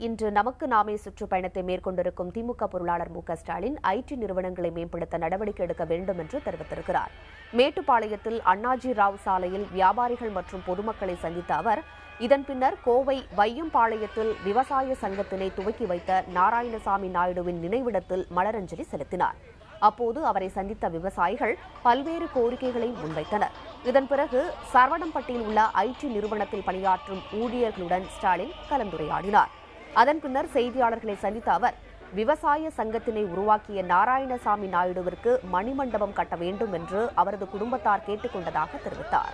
இன்று நமக்கு நாமே சுற்றுப்பயணத்தை மேற்கொண்டிருக்கும் திமுக பொருளாளர் மு.க.ஸ்டாலின் ஐடி நிறுவனங்களை மேம்படுத்த நடவடிக்கை எடுக்க வேண்டும் என்று தெரிவித்திருக்கிறார். மேட்டுப்பாளையத்தில் அண்ணாஜி ராவ் சாலையில் வியாபாரிகள் மற்றும் பொதுமக்களை சந்தித்த அவர், இதன் பின்னர் கோவை வையம்பாளையத்தில் விவசாய சங்கத்தினை துவக்கி வைத்த நாராயணசாமி நாயுடுவின் நினைவிடத்தில் மலரஞ்சலி செலுத்தினார். அப்போது அவரை சந்தித்த விவசாயிகள் பல்வேறு கோரிக்கைகளை முன்வைத்தனர். இதன் பிறகு சரவணம்பட்டியில் உள்ள ஐடி நிறுவனத்தில் பணியாற்றும் ஊழியர்களுடன் ஸ்டாலின் கலந்துரையாடினார். அதன் பின்னர் செய்தியாளர்களை சந்தித்த அவர், விவசாய சங்கத்தினை உருவாக்கிய நாராயணசாமி நாயுடுவிற்கு மணிமண்டபம் கட்ட வேண்டும் என்று அவரது குடும்பத்தார் கேட்டுக் கொண்டதாக தெரிவித்தார்.